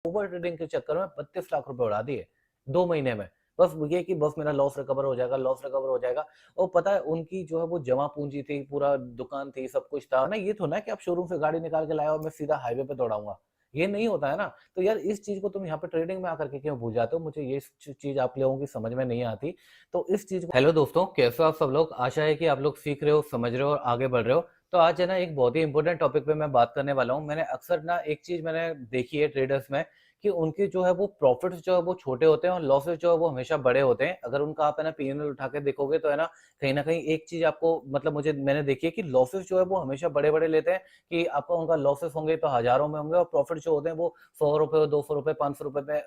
Over trading के चक्कर में 32 लाख रुपए उड़ा दिए 2 महीने में। बस ये कि बस मेरा लॉस रिकवर हो जाएगा, लॉस रिकवर हो जाएगा। और पता है उनकी जो है वो जमा पूँजी थी, पूरा दुकान थी, सब कुछ था ना। ये तो ना कि आप शोरूम से गाड़ी निकाल के लाए और मैं सीधा हाईवे पे दौड़ाऊँगा, ये नहीं होता है ना। तो यार इस चीज़ को तुम यहाँ पे ट्रेडिंग में आकर के क्यों भूल जाते हो? मुझे ये चीज़ आप लोगों की समझ में नहीं आती। तो इस चीज़ को हेलो दोस्तों, कैसे हो आप सब लोग? आशा है कि आप लोग सीख रहे हो, समझ रहे हो और आगे बढ़ रहे हो। तो आज है ना एक बहुत ही इंपॉर्टेंट टॉपिक पे मैं बात करने वाला हूँ। मैंने अक्सर ना एक चीज़ मैंने देखी है ट्रेडर्स में कि उनके जो है वो प्रॉफिट्स जो है वो छोटे होते हैं और लॉसेस जो है वो हमेशा बड़े होते हैं। अगर उनका आप है ना पी&एल उठा के देखोगे तो है ना, कहीं न कहीं एक चीज़ आपको मतलब मुझे मैंने देखी है कि लॉसेस जो है वो हमेशा बड़े-बड़े लेते हैं कि आपका उनका लॉसेस होंगे तो हज़ारों में होंगे और प्रॉफिट जो होते हैं वो ₹100, ₹200, ₹500 में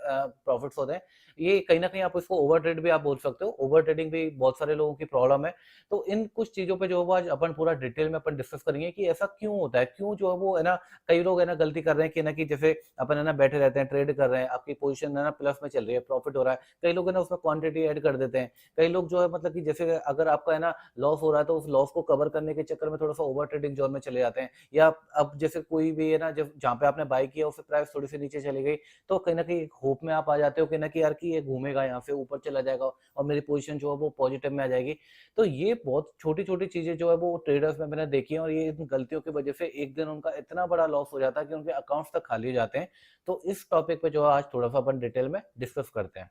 प्रॉफिट्स होते हैं। ये कहीं न कहीं आप इसको ओवर ट्रेड भी आप बोल सकते हो। ओवर ट्रेडिंग भी बहुत सारे लोगों की प्रॉब्लम है। तो इन कुछ चीज़ों पे जो है वो आज अपन पूरा डिटेल में अपन डिस्कस करेंगे कि ऐसा क्यों होता है? क्यों जो है वो है ना, कई लोग है ना गलती कर रहे हैं कि ना कि जैसे अपन है ना बैठे रहते हैं, ट्रेड कर रहे हैं, आपकी पोज़ीशन है ना प्लस में चल रही है, प्रॉफिट हो रहा है। कई लोग है ना उसमें क्वांटिटी ऐड कर देते हैं। कई लोग जो है मतलब कि जैसे अगर आपका है ना लॉस हो रहा है तो उस लॉस को कवर करने के चक्कर में थोड़ा-सा ओवर ट्रेडिंग ज़ोन में चले जाते हैं। या अब जैसे कोई भी है ना जब जहाँ पे आपने बाय किया उससे प्राइस थोड़ी-सी नीचे चली गई, तो कहीं न कहीं एक होप में आप आ जाते हो कि ना कि यार कि ये घूमेगा यहाँ से ऊपर चला जाएगा और मेरी पोज़ीशन जो है वो पॉजिटिव में आ जाएगी। तो ये बहुत छोटी-छोटी चीज़ें जो है वो ट्रेडर्स में मैंने देखी हैं और ये इन गलतियों की वजह से एक दिन उनका इतना बड़ा लॉस हो जाता है कि उनके अकाउंट्स तक खाली हो जाते हैं। तो इस टॉपिक पे जो है आज थोड़ा-सा अपन डिटेल में डिस्कस करते हैं।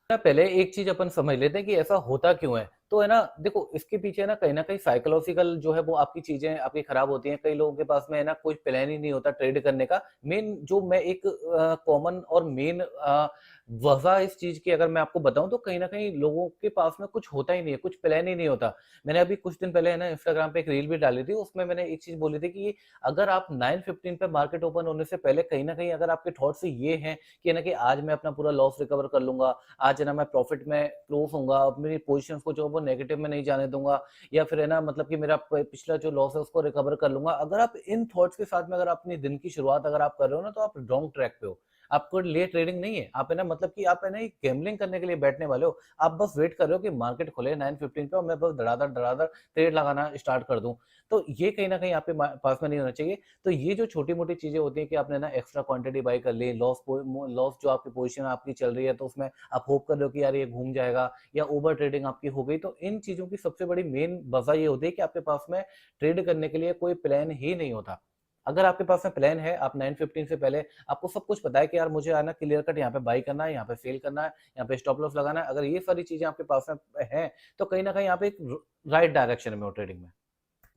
ना पहले एक चीज़ अपन समझ लेते हैं कि ऐसा होता क्यों है? तो है ना देखो इसके पीछे ना कहीं न कहीं साइकोलॉजिकल जो है वो आपकी चीज़ें आपकी खराब होती हैं। कई लोगों के पास में है ना कोई प्लान ही नहीं होता ट्रेड करने का। मेन जो मैं एक कॉमन और मेन वजह इस चीज़ की अगर मैं आपको बताऊँ तो कहीं न कहीं लोगों के पास में कुछ होता ही नहीं है, कुछ प्लान ही नहीं होता। मैंने अभी कुछ दिन पहले है ना इंस्टाग्राम पे एक रील भी डाली थी, उसमें मैंने एक चीज़ बोली थी कि अगर आप 9:15 पे मार्केट ओपन होने से पहले कहीं न कहीं अगर आपके थॉट्स ये हैं कि ना कि आज मैं अपना पूरा लॉस रिकवर कर लूँगा, आज है ना मैं प्रॉफिट में क्लोज़ होऊँगा, अपनी पोज़ीशंस को जो है वो नेगेटिव में नहीं जाने दूँगा या फिर है ना मतलब कि मेरा प पिछला जो लॉस है उसको रिकवर कर लूँगा। अगर आप इन थॉट्स के साथ में अगर आप अपने दिन की शुरुआत अगर आप कर रहे हो ना तो आप रॉन्ग ट्रैक पे हो। आपके लिए ट्रेडिंग नहीं है। आप है ना मतलब कि आप है ना एक गैम्बलिंग करने के लिए बैठने वाले हो। आप बस वेट कर रहे हो कि मार्केट खुले 9:15 पे और मैं बस धड़ाधड़-धड़ाधड़ ट्रेड लगाना स्टार्ट कर दूँ। तो ये कहीं न कहीं आपके पास में नहीं होना चाहिए। तो ये जो छोटी-मोटी चीज़ें होती हैं कि आपने ना एक्स्ट्रा क्वांटिटी बाय कर ली, लॉस जो आपकी पोज़ीशन आपकी चल रही है तो उसमें आप होप कर रहे हो कि यार ये घूम जाएगा या ओवर ट्रेडिंग आपकी हो गई। तो इन चीज़ों की सबसे बड़ी मेन वजह ये होती है कि आपके पास में ट्रेड करने के लिए कोई प्लान ही नहीं होता। अगर आपके पास में प्लान है, आप 9:15 से पहले आपको सब कुछ पता है कि यार मुझे है ना क्लियर कट यहाँ पे बाय करना है, यहाँ पे सेल करना है, यहाँ पे स्टॉप लॉस लगाना है। अगर ये सारी चीज़ें आपके पास में हैं, तो कहीं न कहीं आप एक राइट डायरेक्शन में हो ट्रेडिंग में।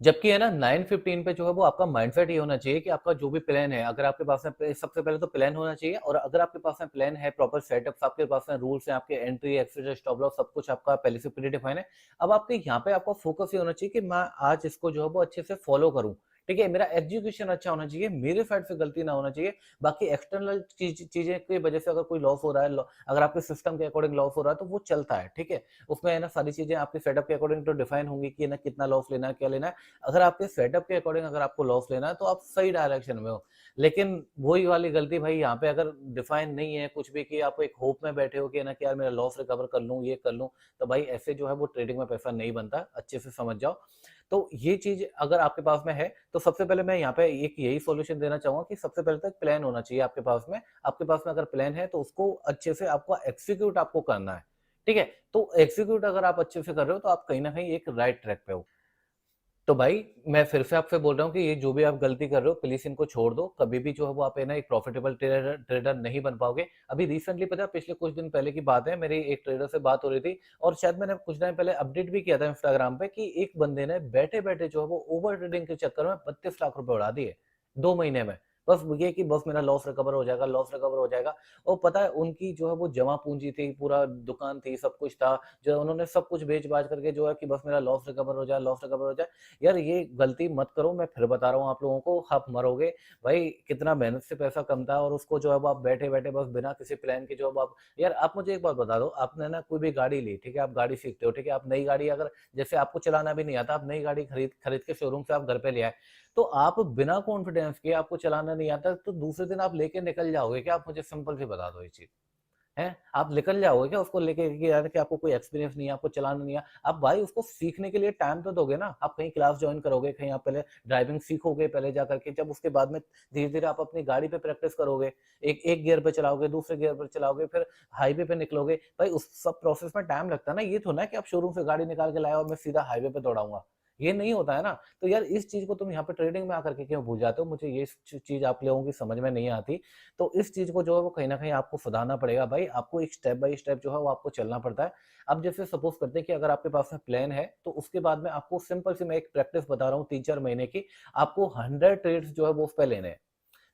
जबकि है ना 9:15 पे जो है वो आपका माइंडसेट ये होना चाहिए कि आपका जो भी प्लान है, अगर आपके पास में सबसे पहले तो प्लान होना चाहिए और अगर आपके पास में प्लान है, प्रॉपर सेटअप्स आपके पास में रूल्स हैं, आपके एंट्री, एक्सिट, स्टॉप लॉस सब कुछ आपका पहले से प्री-डिफाइन है। अब आपके यहाँ पे आपका फोकस ये होना चाहिए कि मैं आज इसको जो है वो अच्छे से फॉलो करूँ। ठीक है? मेरा एग्जीक्यूशन अच्छा होना चाहिए, मेरे साइड से गलती ना होना चाहिए। बाकी एक्सटर्नल चीज़ें की वजह से अगर कोई लॉस हो रहा है, अगर आपके सिस्टम के अकॉर्डिंग लॉस हो रहा है तो वो चलता है। ठीक है? उसमें है ना सारी चीज़ें आपके सेटअप के अकॉर्डिंग तो डिफाइन होंगी कि है ना कितना लॉस लेना है, क्या लेना है। अगर आपके सेटअप के अकॉर्डिंग अगर आपको लॉस लेना है तो आप सही डायरेक्शन में हो। लेकिन वही वाली गलती भाई यहाँ पे अगर डिफाइन नहीं है कुछ भी कि आप एक होप में बैठे हो कि ना कि यार मेरा लॉस रिकवर कर लूँ, ये कर लूँ, तो भाई ऐसे जो है वो ट्रेडिंग में पैसा नहीं बनता, अच्छे से समझ जाओ। तो ये चीज़ अगर आपके पास में है, तो सबसे पहले मैं यहाँ पे एक यही सॉल्यूशन देना चाहूँगा कि सबसे पहले तो एक प्लान होना चाहिए आपके पास में। आपके पास में अगर प्लान है तो उसको अच्छे से आपको एग्ज़ीक्यूट आपको करना है। ठीक है? तो एग्ज़ीक्यूट अगर आप अच्छे से कर रहे हो तो आप कहीं न कहीं एक राइट ट्रैक पे हो। तो भाई, मैं फिर से आपसे बोल रहा हूँ कि ये जो भी आप गलती कर रहे हो प्लीज़ इनको छोड़ दो। कभी भी जो है वो आप है ना एक प्रॉफिटेबल ट्रेडर ट्रेडर नहीं बन पाओगे। अभी रिसेंटली पता है पिछले कुछ दिन पहले की बात है, मेरी एक ट्रेडर से बात हो रही थी और शायद मैंने कुछ टाइम पहले अपडेट भी किया था इंस्टाग्राम पे कि एक बंदे ने बैठे-बैठे जो है वो ओवर ट्रेडिंग के चक्कर में 32 लाख रुपए उड़ा दिए, 2 महीने में। बस ये कि बस मेरा लॉस रिकवर हो जाएगा, लॉस रिकवर हो जाएगा। और पता है उनकी जो है वो जमा पूँजी थी, पूरा दुकान थी, सब कुछ था, जो है उन्होंने सब कुछ बेच-बाच करके जो है कि बस मेरा लॉस रिकवर हो जाए, लॉस रिकवर हो जाए। यार ये गलती मत करो, मैं फिर बता रहा हूँ आप लोगों को, आप मरोगे। भाई कितना मेहनत से पैसा कमता है और उसको जो है वो आप बैठे-बैठे बस बिना किसी प्लान के जो है वो आप यार आप मुझे एक बात बता दो, आपने ना कोई भी गाड़ी ली, ठीक है? आप गाड़ी सीखते हो, ठीक है? आप नई गाड़ी अगर जैसे आपको चलाना भी नहीं आता, आप नई गाड़ी खरीद खरीद के शोरूम से आप घर पे ले आए, तो आप बिना कॉन्फिडेंस के आपको चलाना नहीं आता, तो दूसरे दिन आप लेके निकल जाओगे क्या? आप मुझे सिंपल सी बता दो ये चीज़। हैं? आप निकल जाओगे क्या उसको लेके कि यार कि आपको कोई एक्सपीरियंस नहीं है, आपको चलाना नहीं है। आप भाई उसको सीखने के लिए टाइम तो दोगे ना। आप कहीं क्लास जॉइन करोगे, कहीं आप पहले ड्राइविंग सीखोगे पहले जा कर के, जब उसके बाद में धीरे-धीरे आप अपनी गाड़ी पे प्रैक्टिस करोगे। एक गियर पे चलाओगे, दूसरे गियर पे चलाओगे, फिर हाईवे पे निकलोगे। भाई उस सब प्रोसेस में टाइम लगता है ना। ये थोड़ी ना है कि आप शोरूम से गाड़ी निकाल के लाए और मैं सीधा हाईवे पे दौड़ाऊँगा। ये नहीं होता है ना। तो यार इस चीज़ को तुम यहाँ पे ट्रेडिंग में आकर के क्यों भूल जाते हो? मुझे ये चीज़ आप लोगों की समझ में नहीं आती। तो इस चीज़ को जो है वो कहीं न कहीं आपको सुधारना पड़ेगा भाई, आपको एक स्टेप बाय स्टेप जो है वो आपको चलना पड़ता है। अब जैसे सपोज़ करते हैं कि अगर आपके पास में प्लान है, तो उसके बाद में आपको सिंपल सी मैं एक प्रैक्टिस बता रहा हूँ 3-4 महीने की, आपको 100 ट्रेड्स जो है वो उस पे लेने हैं।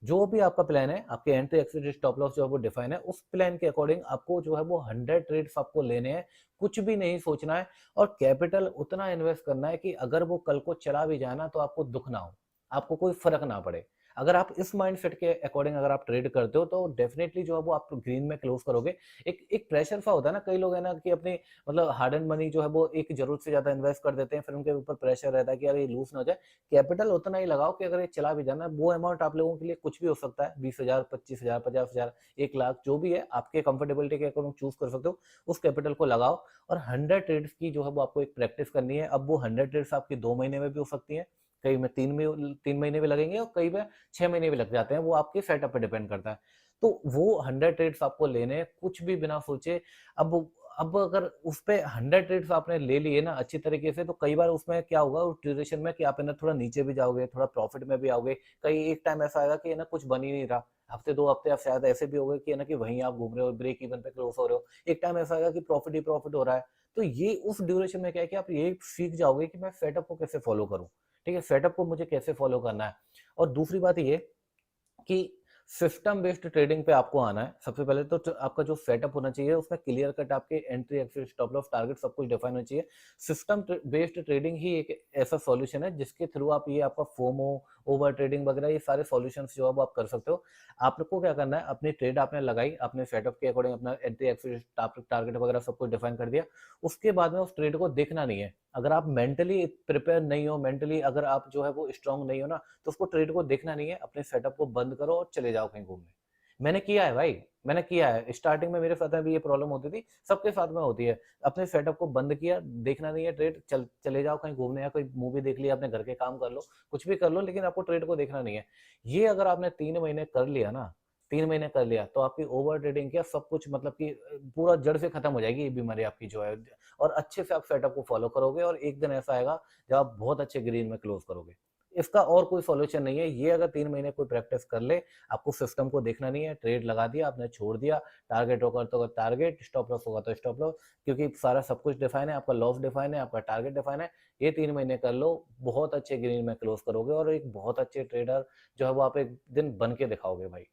जो भी आपका प्लान है, आपके एंट्री, एक्सिट, स्टॉप लॉस जो है वो डिफाइन है, उस प्लान के अकॉर्डिंग आपको जो है वो 100 ट्रेड्स आपको लेने हैं, कुछ भी नहीं सोचना है और कैपिटल उतना इन्वेस्ट करना है कि अगर वो कल को चला भी जाए ना तो आपको दुःख ना हो, आपको कोई फ़र्क ना पड़े। अगर आप इस माइंडसेट के अकॉर्डिंग अगर आप ट्रेड करते हो तो डेफिनिटली जो है वो आप ग्रीन में क्लोज़ करोगे। एक एक प्रेशर सा होता है ना, कई लोग है ना कि अपनी मतलब हार्ड एर्न्ड मनी जो है वो एक ज़रूरत से ज़्यादा इन्वेस्ट कर देते हैं, फिर उनके ऊपर प्रेशर रहता है कि यार ये लूज़ ना हो जाए। कैपिटल उतना ही लगाओ कि अगर ये चला भी जाना, वो अमाउंट आप लोगों के लिए कुछ भी हो सकता है, 20,000, 25,000, 50,000, 1 लाख जो भी है, आपके कंफर्टेबिलिटी के अकॉर्डिंग चूज़ कर सकते हो। उस कैपिटल को लगाओ और 100 ट्रेड्स की जो है वो आपको एक प्रैक्टिस करनी है। अब वो 100 ट्रेड्स आपकी 2 महीने में भी हो सकती हैं, कई में 3 महीने भी लगेंगे और कई में 6 महीने भी लग जाते हैं, वो आपके सेटअप पे डिपेंड करता है। तो वो 100 ट्रेड्स आपको लेने हैं, कुछ भी बिना सोचे। अब अब अगर उस पे 100 ट्रेड्स आपने ले लिए ना अच्छी तरीके से, तो कई बार उसमें क्या होगा उस ड्यूरेशन में कि आप है ना थोड़ा नीचे भी जाओगे, थोड़ा प्रॉफिट में भी आओगे। कई एक टाइम ऐसा आएगा कि है ना कुछ बन ही नहीं रहा। हफ्ते 2 हफ्ते आप शायद ऐसे भी हो गए कि है ना कि वहीं आप घूम रहे हो, ब्रेक इवन पे क्लोज़ हो रहे हो। एक टाइम ऐसा आएगा कि प्रॉफिट ही प्रॉफिट हो रहा है। तो ये उस ड्यूरेशन में क्या है कि आप ये सीख जाओगे कि मैं सेटअप को कैसे फॉलो करूँ, ठीक है? सेटअप को मुझे कैसे फॉलो करना है। और दूसरी बात ये कि सिस्टम बेस्ड ट्रेडिंग पे आपको आना है। सबसे पहले तो आपका जो सेटअप होना चाहिए उसमें क्लियर कट आपके entry, exit, stop loss, target सब कुछ डिफाइन होना चाहिए। सिस्टम बेस्ड ट्रेडिंग ही एक ऐसा सॉल्यूशन है जिसके थ्रू आप ये आपका फोमो, ओवर ट्रेडिंग वगैरह ये सारे सॉल्यूशंस जो है वो आप कर सकते हो। आपको क्या करना है, अपनी ट्रेड आपने लगाई, अपने सेटअप के अकॉर्डिंग अपना एंट्री, एक्सिट, टारगेट वगैरह सब कुछ डिफाइन कर दिया। उसके बाद में उस ट्रेड को देखना नहीं है। अगर आप मेंटली प्रिपेयर नहीं हो, मेंटली अगर आप जो है वो स्ट्रांग नहीं हो ना, तो उसको ट्रेड को देखना नहीं है, अपने सेटअप को बंद करो और चले जाओ कहीं घूमने। मैंने किया है भाई, मैंने किया है। स्टार्टिंग में मेरे साथ भी ये प्रॉब्लम होती थी, सबके साथ में होती है। अपने सेटअप को बंद किया, देखना नहीं है ट्रेड, चले जाओ कहीं घूमने या कोई मूवी देख लिया, अपने घर के काम कर लो, कुछ भी कर लो, लेकिन आपको ट्रेड को देखना नहीं है। ये अगर आपने 3 महीने कर लिया ना, 3 महीने कर लिया, तो आपकी ओवर ट्रेडिंग क्या सब कुछ मतलब कि पूरा जड़ से खत्म हो जाएगी ये बीमारी आपकी जो है, और अच्छे से आप सेटअप को फॉलो करोगे और एक दिन ऐसा आएगा जब आप बहुत अच्छे ग्रीन में क्लोज करोगे। इसका और कोई सॉल्यूशन नहीं है। ये अगर 3 महीने कोई प्रैक्टिस कर ले, आपको सिस्टम को देखना नहीं है, ट्रेड लगा दिया, आपने छोड़ दिया, टारगेट होगा तो टारगेट, स्टॉप लॉस होगा तो स्टॉप लॉस, क्योंकि सारा सब कुछ डिफाइन है, आपका लॉस डिफाइन है, आपका टारगेट डिफाइन है। ये 3 महीने कर लो, बहुत अच्छे ग्रीन में क्लोज करोगे और एक बहुत अच्छे ट्रेडर जो है वो आप एक दिन बन के दिखाओगे भाई।